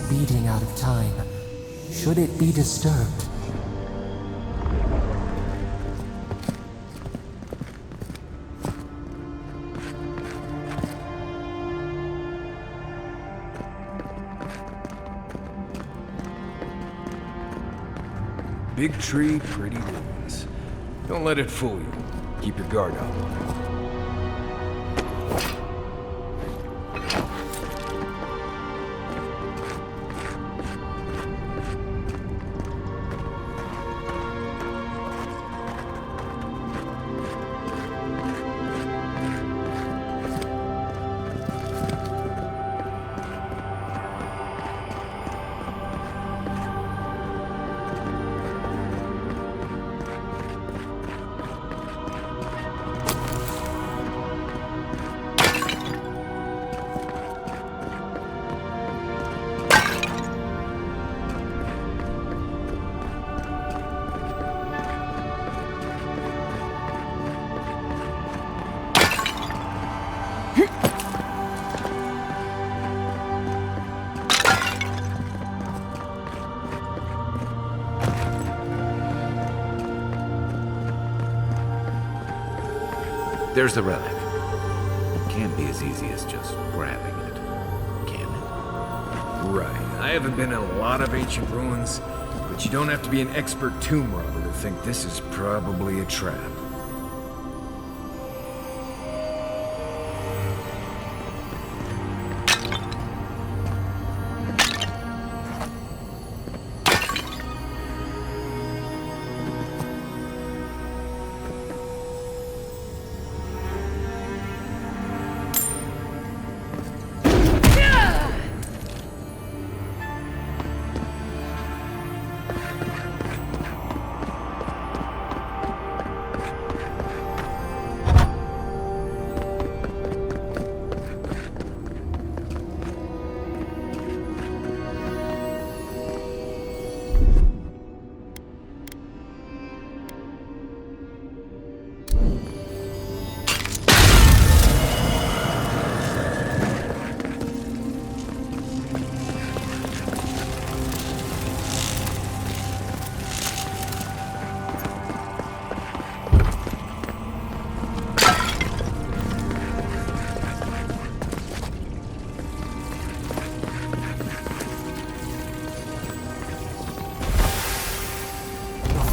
beating out of time. Should it be disturbed? Big tree, pretty ruins. Don't let it fool you. Keep your guard up. There's the relic. It can't be as easy as just grabbing it, can it? Right. I haven't been in a lot of ancient ruins, but you don't have to be an expert tomb robber to think this is probably a trap.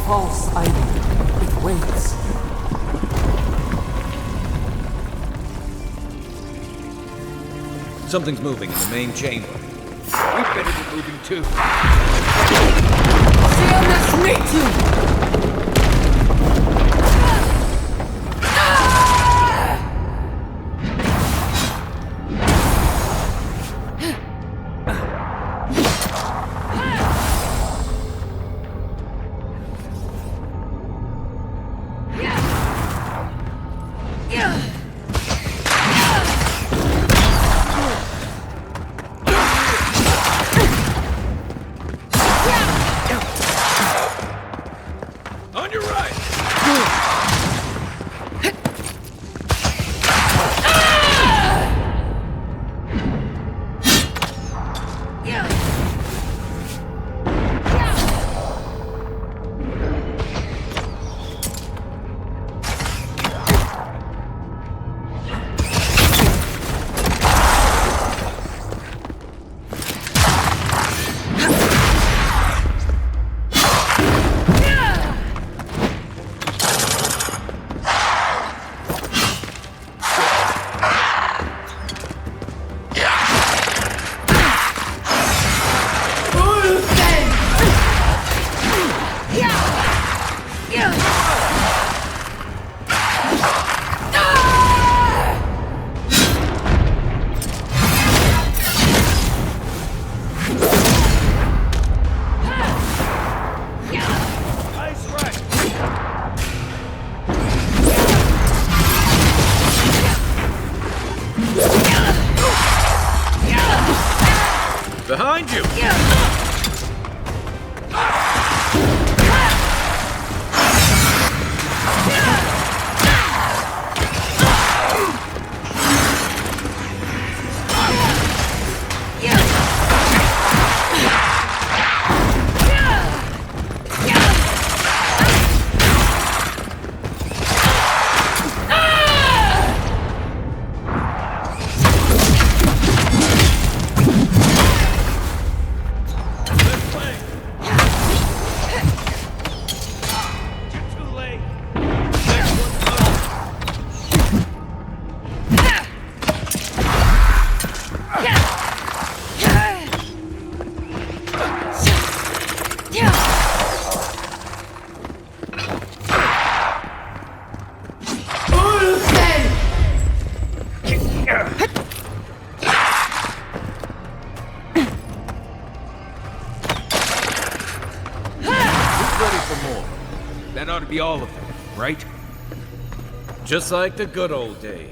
False idol. It waits. Something's moving in the main chamber. We better be moving too. On your right! Behind you! That ought to be all of them, right? Just like the good old days.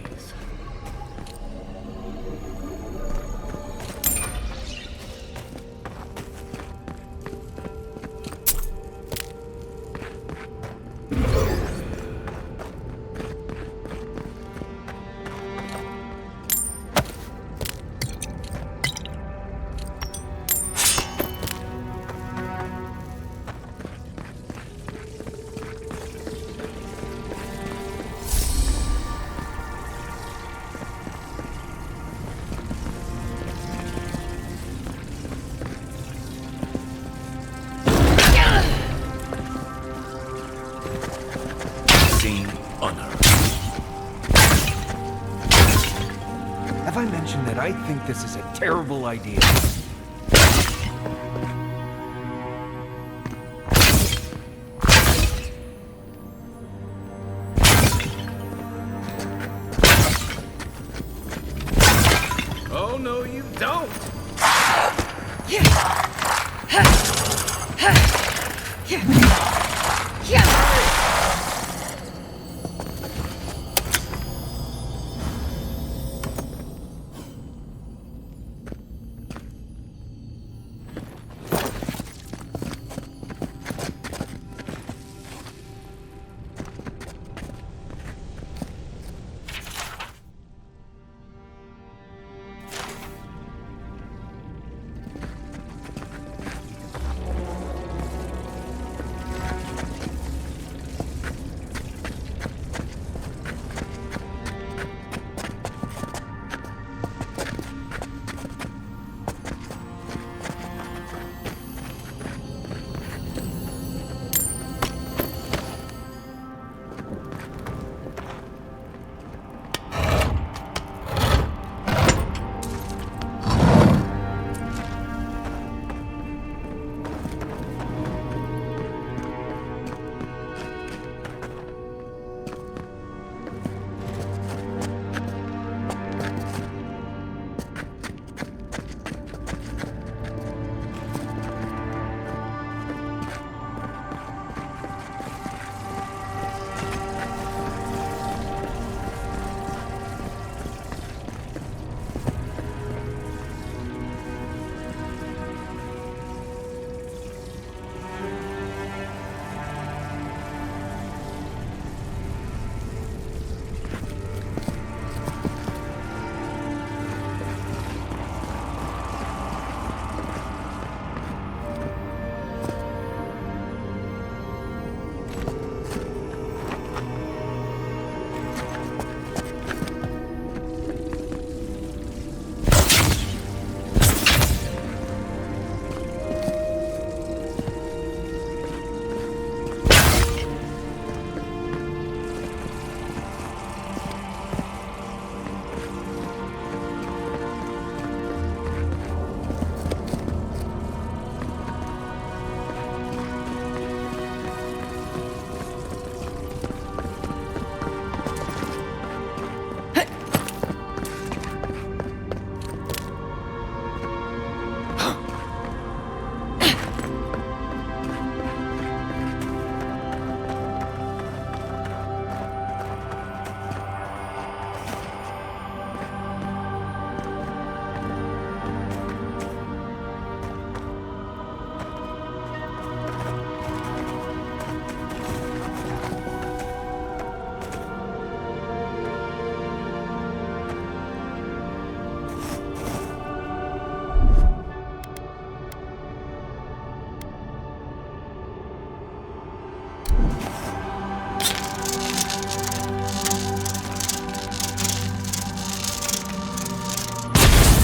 Have I mentioned that I think this is a terrible idea? Oh, no, you don't!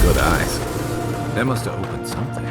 Good eyes. That must have opened something.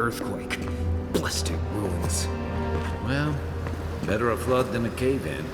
earthquake. Ballistic ruins. Well, better a flood than a cave-in.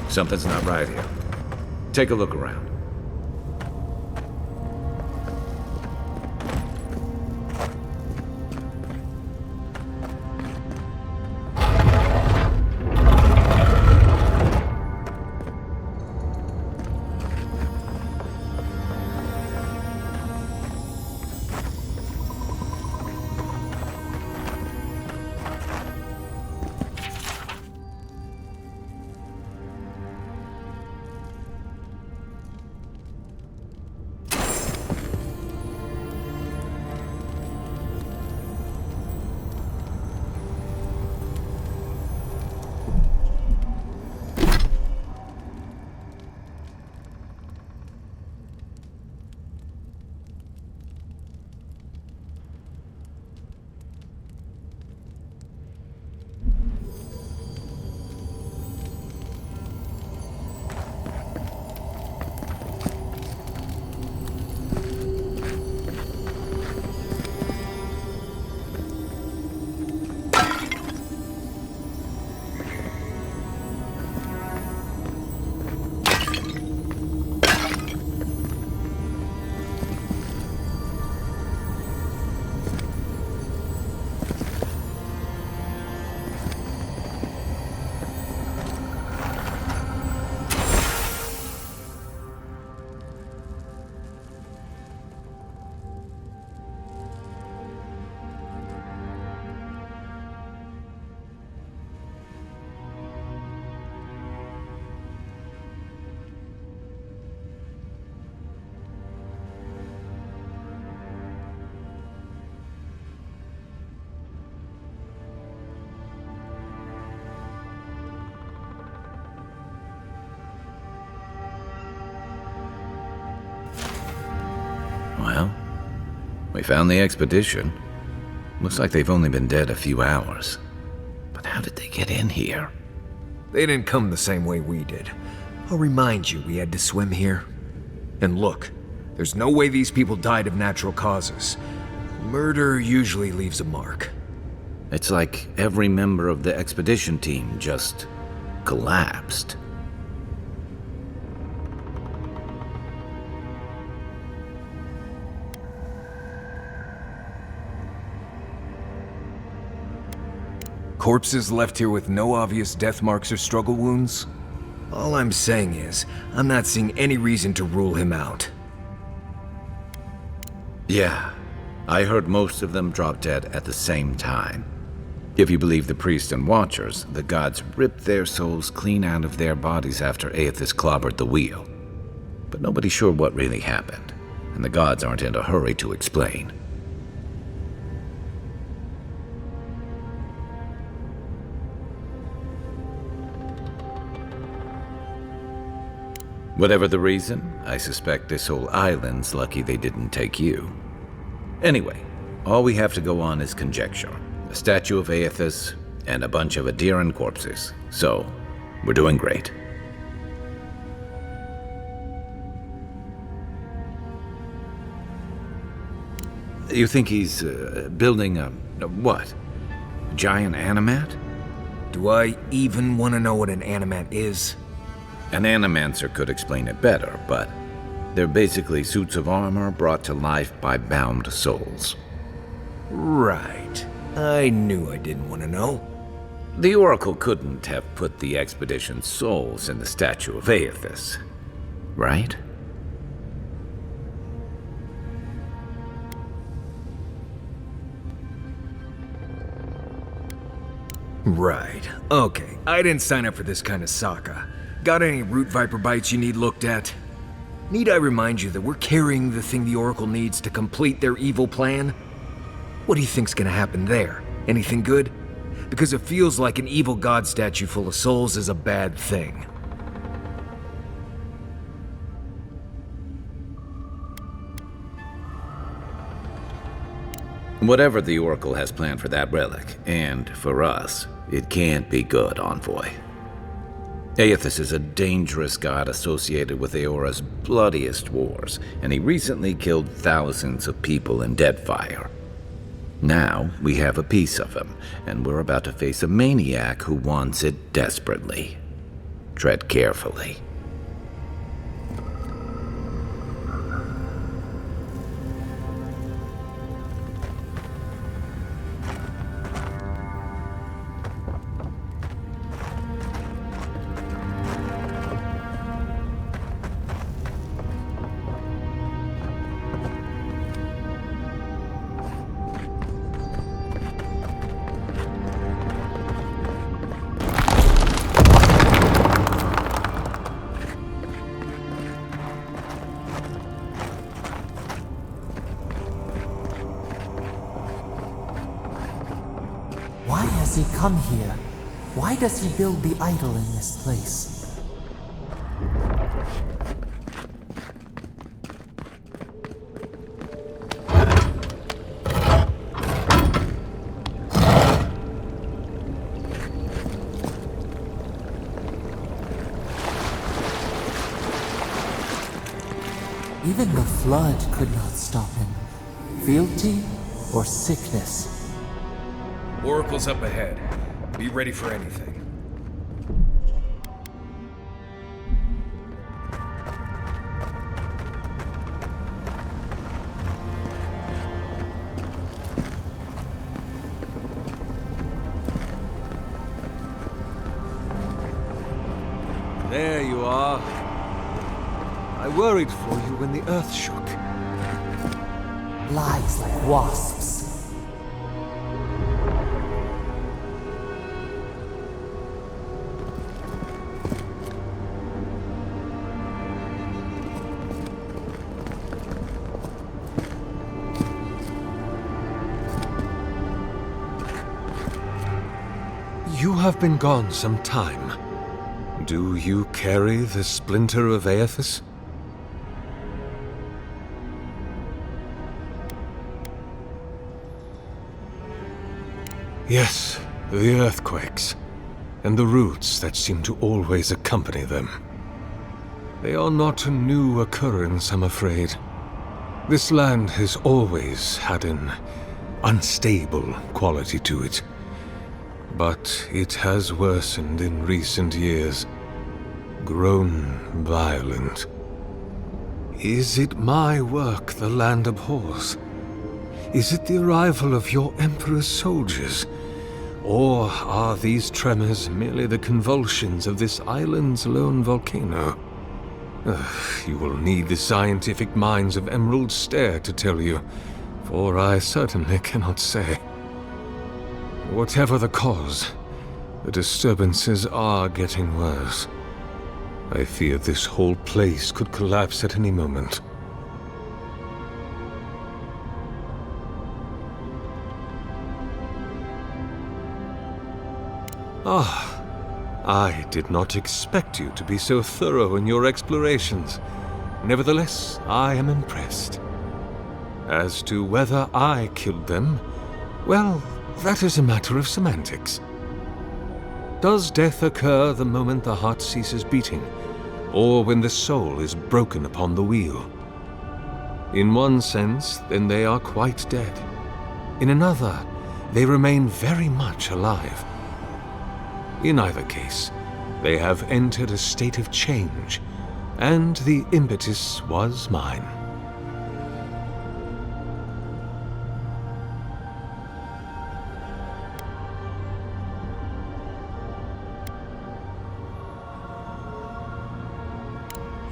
Something's not right here. Take a look around. Well, we found the expedition. Looks like they've only been dead a few hours. But how did they get in here? They didn't come the same way we did. I'll remind you, we had to swim here. And look, there's no way these people died of natural causes. Murder usually leaves a mark. It's like every member of the expedition team just collapsed. Corpses left here with no obvious death marks or struggle wounds? All I'm saying is, I'm not seeing any reason to rule him out. Yeah, I heard most of them drop dead at the same time. If you believe the priests and watchers, the gods ripped their souls clean out of their bodies after Aethys clobbered the wheel. But nobody's sure what really happened, and the gods aren't in a hurry to explain. Whatever the reason, I suspect this whole island's lucky they didn't take you. Anyway, all we have to go on is conjecture. A statue of Aethys, and a bunch of Adiran corpses. So, we're doing great. You think he's building a what? A giant animat? Do I even want to know what an animat is? An animancer could explain it better, but they're basically suits of armor brought to life by bound souls. Right. I knew I didn't want to know. The Oracle couldn't have put the expedition's souls in the statue of Aethys, right? Right. Okay, I didn't sign up for this kind of saga. Got any root viper bites you need looked at? Need I remind you that we're carrying the thing the Oracle needs to complete their evil plan? What do you think's gonna happen there? Anything good? Because it feels like an evil god statue full of souls is a bad thing. Whatever the Oracle has planned for that relic, and for us, it can't be good, Envoy. Aethys is a dangerous god associated with Eora's bloodiest wars, and he recently killed thousands of people in Deadfire. Now, we have a piece of him, and we're about to face a maniac who wants it desperately. Tread carefully. Why has he come here? Why does he build the idol in this place? Even the flood could not stop him. Fealty or sickness. Oracle's up ahead. Be ready for anything. There you are. I worried for you when the earth shook. Lies like wasps. You have been gone some time. Do you carry the splinter of Aethys? Yes, the earthquakes, and the roots that seem to always accompany them. They are not a new occurrence, I'm afraid. This land has always had an unstable quality to it, but it has worsened in recent years, grown violent. Is it my work the land abhors? Is it the arrival of your Emperor's soldiers? Or are these tremors merely the convulsions of this island's lone volcano? You will need the scientific minds of Emerald Stair to tell you, for I certainly cannot say. Whatever the cause, the disturbances are getting worse. I fear this whole place could collapse at any moment. I did not expect you to be so thorough in your explorations. Nevertheless, I am impressed. As to whether I killed them, well, that is a matter of semantics. Does death occur the moment the heart ceases beating, or when the soul is broken upon the wheel? In one sense, then they are quite dead. In another, they remain very much alive. In either case, they have entered a state of change, and the impetus was mine.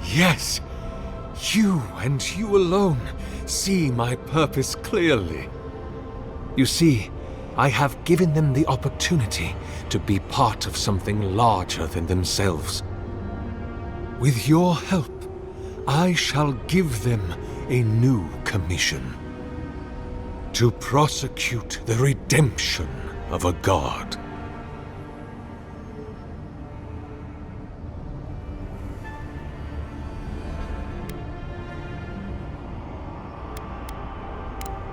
Yes, you and you alone see my purpose clearly. You see, I have given them the opportunity to be part of something larger than themselves. With your help, I shall give them a new commission. To prosecute the redemption of a god.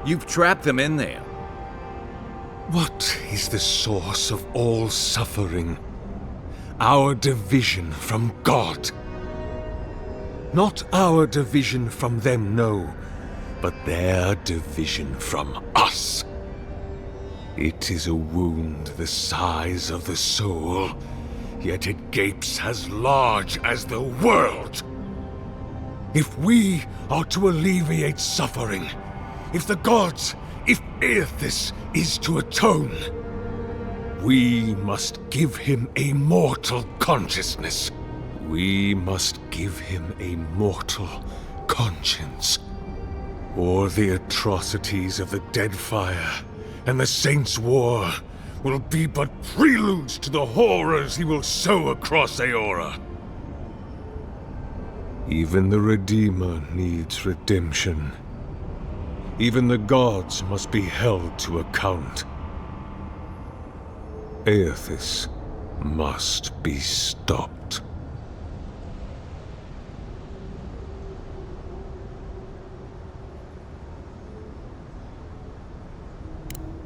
You've trapped them in there. What is the source of all suffering? Our division from God. Not our division from them, no, but their division from us. It is a wound the size of the soul, yet it gapes as large as the world. If we are to alleviate suffering, if the gods, if Aethys is to atone, we must give him a mortal consciousness. We must give him a mortal conscience. Or the atrocities of the Deadfire and the Saints' War will be but preludes to the horrors he will sow across Aora. Even the Redeemer needs redemption. Even the gods must be held to account. Aethys must be stopped.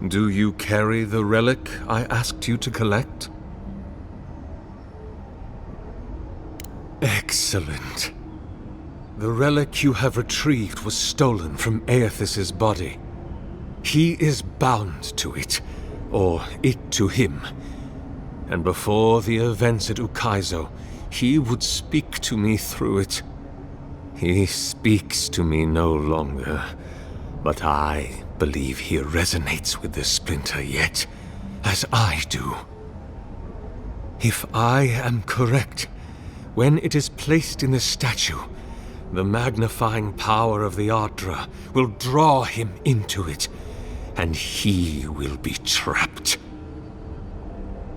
Do you carry the relic I asked you to collect? Excellent. The relic you have retrieved was stolen from Aethys' body. He is bound to it, or it to him. And before the events at Ukaizo, he would speak to me through it. He speaks to me no longer, but I believe he resonates with the splinter yet, as I do. If I am correct, when it is placed in the statue, the magnifying power of the Ardra will draw him into it, and he will be trapped.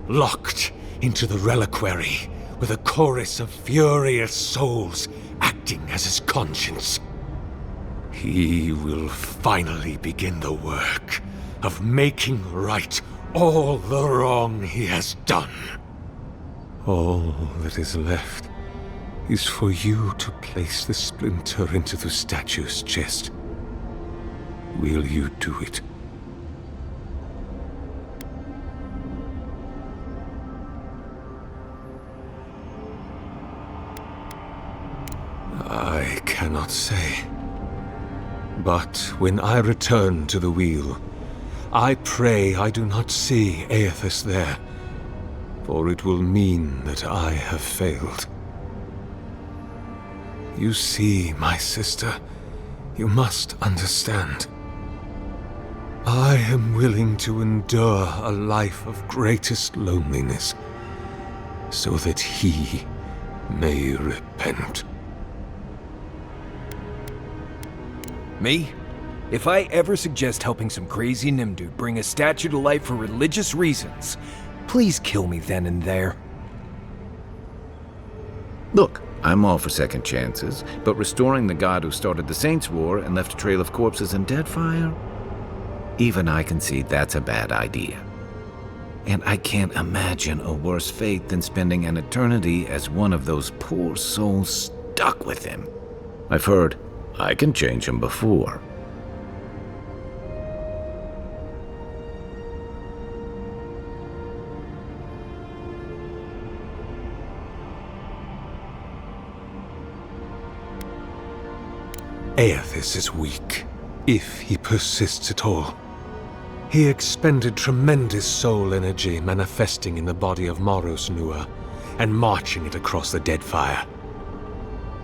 Locked into the reliquary with a chorus of furious souls acting as his conscience. He will finally begin the work of making right all the wrong he has done. All that is left is for you to place the splinter into the statue's chest. Will you do it? I cannot say. But when I return to the wheel, I pray I do not see Aethys there, for it will mean that I have failed. You see, my sister, you must understand. I am willing to endure a life of greatest loneliness, so that he may repent. Me? If I ever suggest helping some crazy Nimdu bring a statue to life for religious reasons, please kill me then and there. Look, I'm all for second chances, but restoring the god who started the Saints' War and left a trail of corpses and dead fire? Even I can see that's a bad idea. And I can't imagine a worse fate than spending an eternity as one of those poor souls stuck with him. I've heard I can change him before. Aethys is weak, if he persists at all. He expended tremendous soul energy manifesting in the body of Moros Nua and marching it across the dead fire.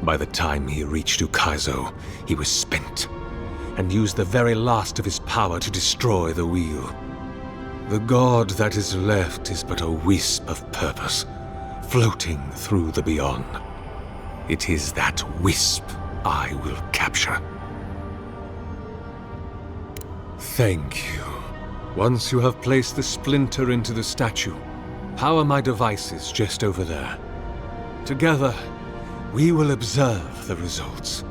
By the time he reached Ukaizo, he was spent, and used the very last of his power to destroy the wheel. The god that is left is but a wisp of purpose, floating through the beyond. It is that wisp I will capture. Thank you. Once you have placed the splinter into the statue, power my devices just over there. Together, we will observe the results.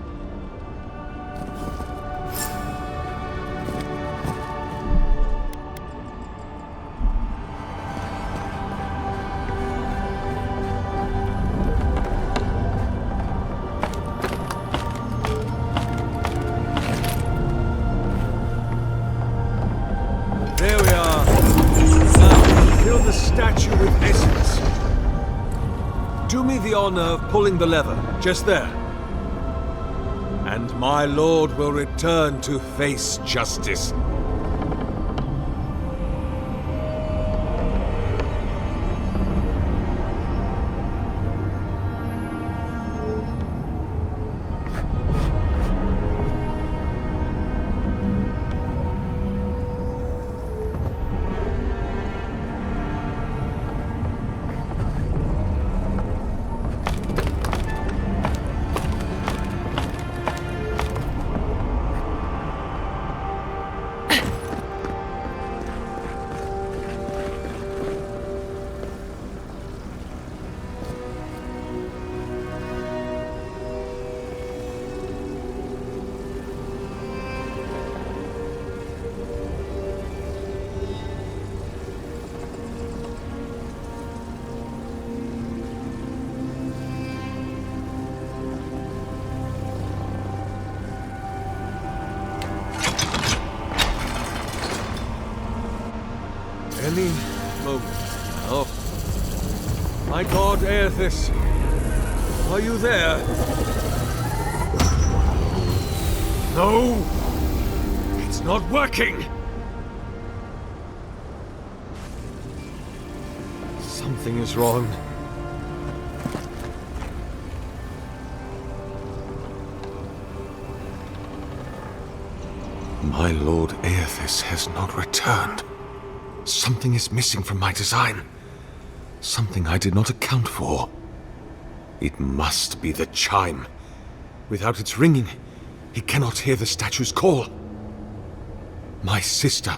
There we are. Now, fill the statue with essence. Do me the honor of pulling the lever, just there. And my lord will return to face justice. Any moment now. My god, Aethys, are you there? No! It's not working! Something is wrong. My lord Aethys has not returned. Something is missing from my design. Something I did not account for. It must be the chime. Without its ringing, he cannot hear the statue's call. My sister,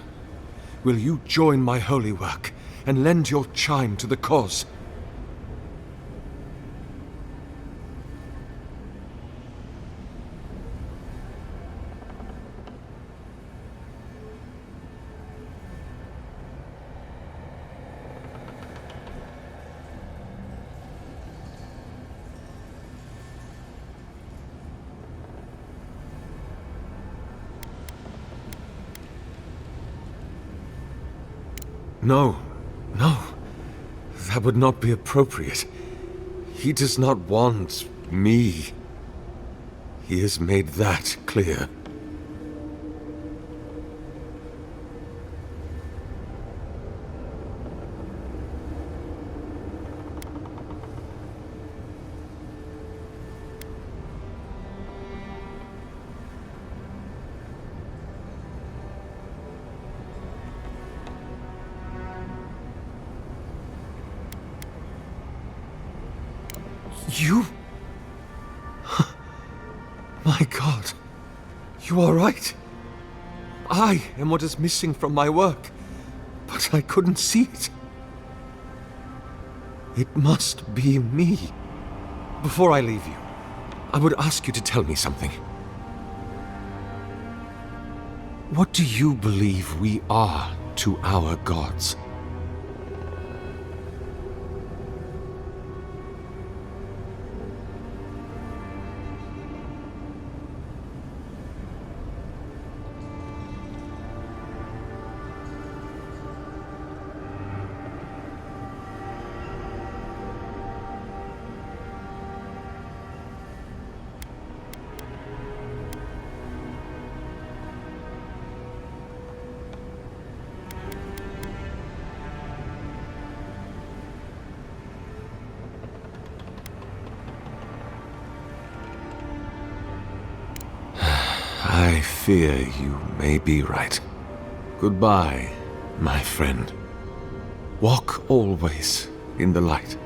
will you join my holy work and lend your chime to the cause? No, no. That would not be appropriate. He does not want me. He has made that clear. You? My God. You are right. I am what is missing from my work, but I couldn't see it. It must be me. Before I leave you, I would ask you to tell me something. What do you believe we are to our gods? I fear you may be right. Goodbye, my friend. Walk always in the light.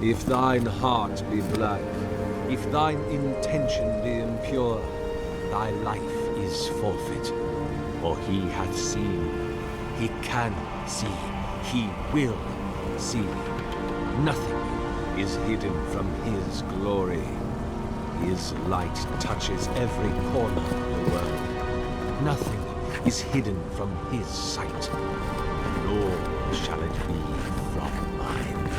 If thine heart be black, if thine intention be impure, thy life is forfeit. For he hath seen, he can see, he will see. Nothing is hidden from his glory. His light touches every corner of the world. Nothing is hidden from his sight, nor shall it be from mine.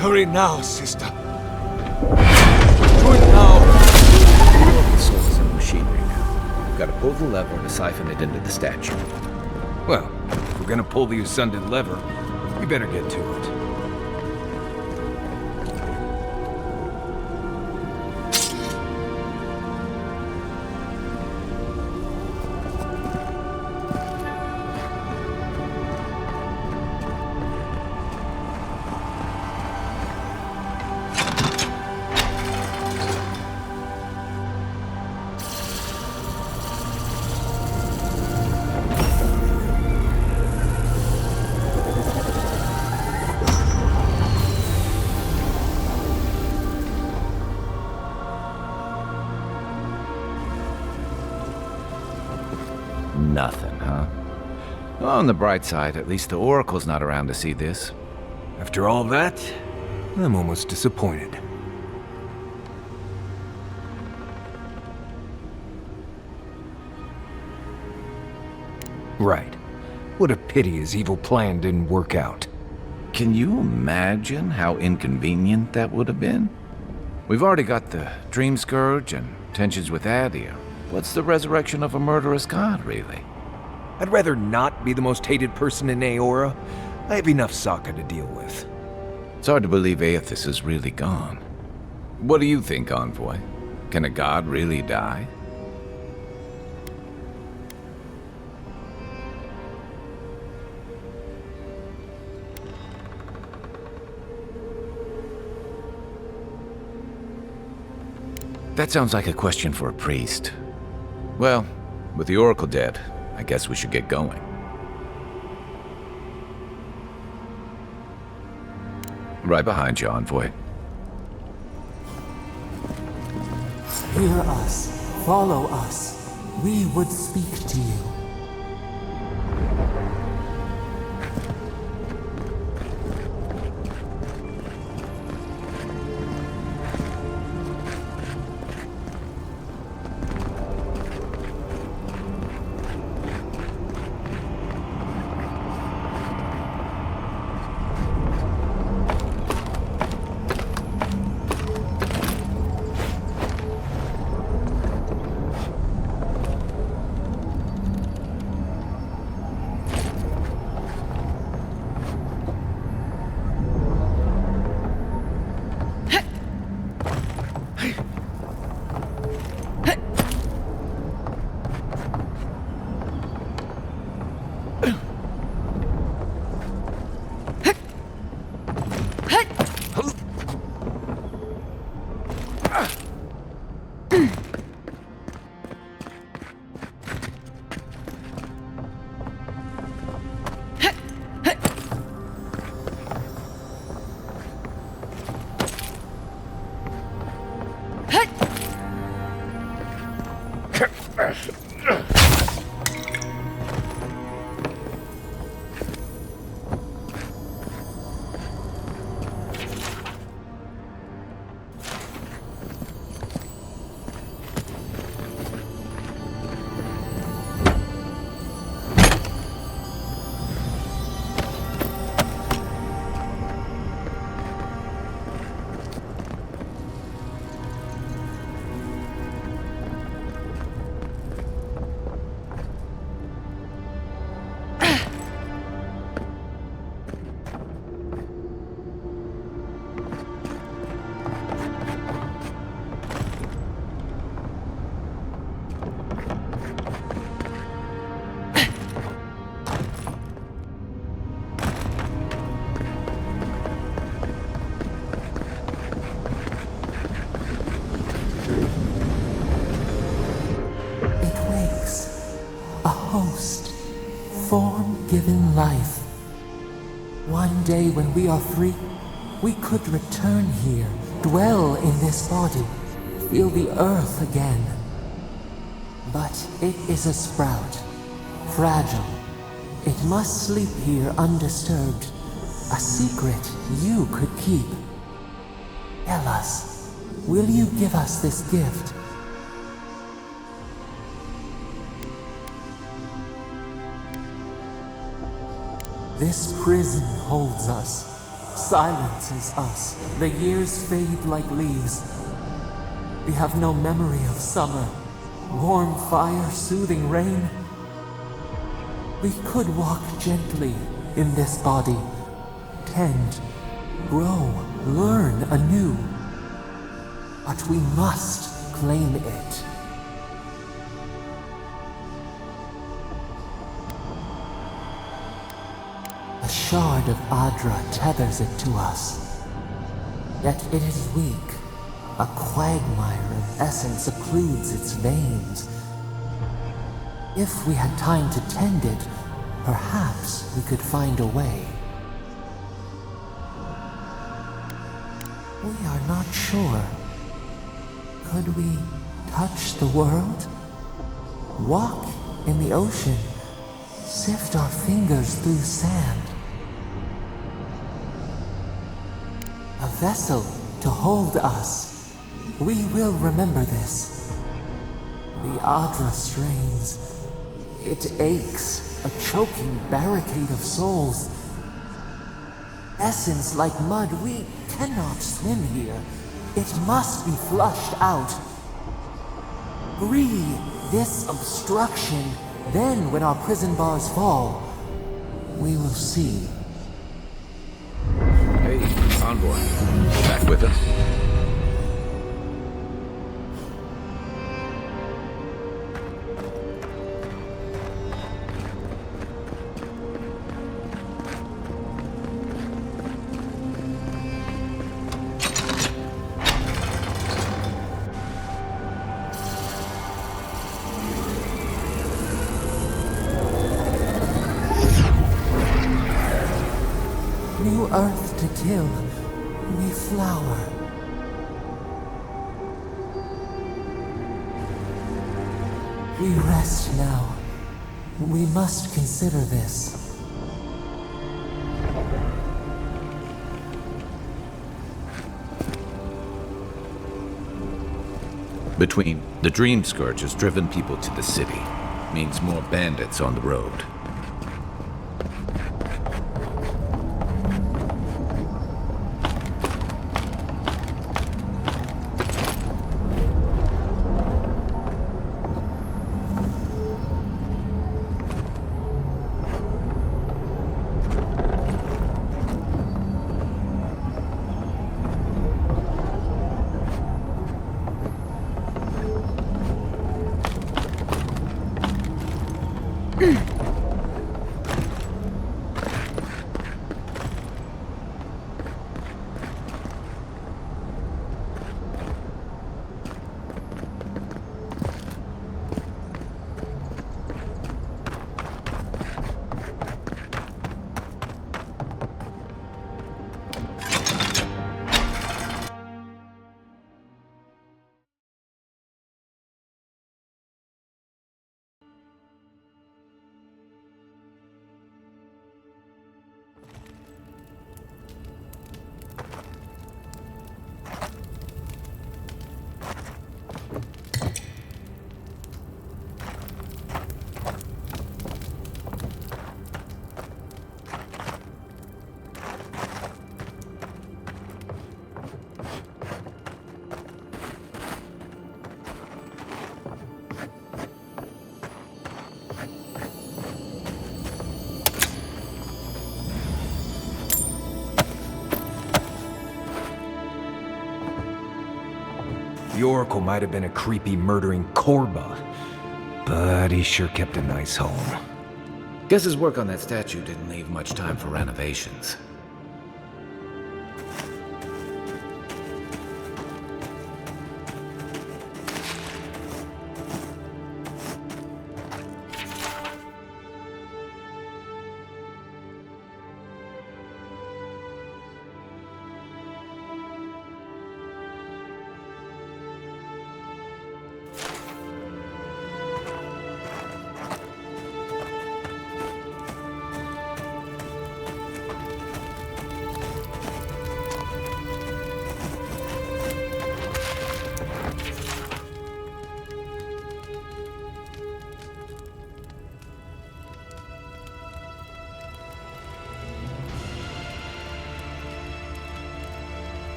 Hurry now, sister. Do it now. The soul's in the machinery now. We've got to pull the lever to siphon it into the statue. Well, if we're gonna pull the ascended lever, we better get to it. Nothing, huh? On the bright side, at least the Oracle's not around to see this. After all that, I'm almost disappointed. Right. What a pity his evil plan didn't work out. Can you imagine how inconvenient that would have been? We've already got the dream scourge and tensions with Adia. What's the resurrection of a murderous god, really? I'd rather not be the most hated person in Aora. I have enough Sokka to deal with. It's hard to believe Aethys is really gone. What do you think, Envoy? Can a god really die? That sounds like a question for a priest. Well, with the Oracle dead, I guess we should get going. Right behind you, Envoy. Hear us, follow us. We would speak to you. Form-given life. One day when we are free, we could return here, dwell in this body, feel the earth again. But it is a sprout, fragile. It must sleep here undisturbed. A secret you could keep. Tell us, will you give us this gift? This prison holds us, silences us. The years fade like leaves. We have no memory of summer, warm fire, soothing rain. We could walk gently in this body, tend, grow, learn anew. But we must claim it. A shard of Adra tethers it to us. Yet it is weak. A quagmire of essence occludes its veins. If we had time to tend it, perhaps we could find a way. We are not sure. Could we touch the world? Walk in the ocean? Sift our fingers through sand? A vessel to hold us. We will remember this. The Adra strains. It aches, a choking barricade of souls. essence like mud. We cannot swim here. It must be flushed out. Free this obstruction. Then, when our prison bars fall, we will see. Hey, envoy. Back with us? New earth to till, new flower. We rest now. We must consider this. Between the Dream Scourge has driven people to the city, means more bandits on the road. The Oracle might have been a creepy, murdering Korba, but he sure kept a nice home. Guess his work on that statue didn't leave much time for renovations.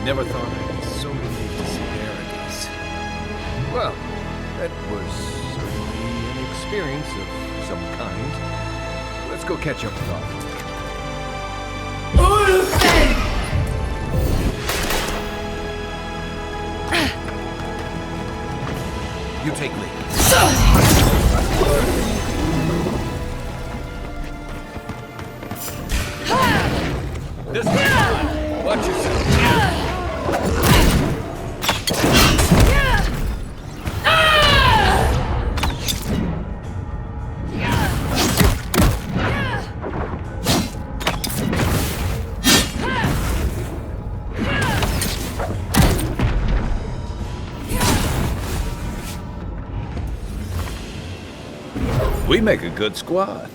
Never thought I'd be so relieved to see Arrogance. Well, that was certainly an experience of some kind. Let's go catch up with Arthur. You take lead. This way. Watch yourself. We make a good squad.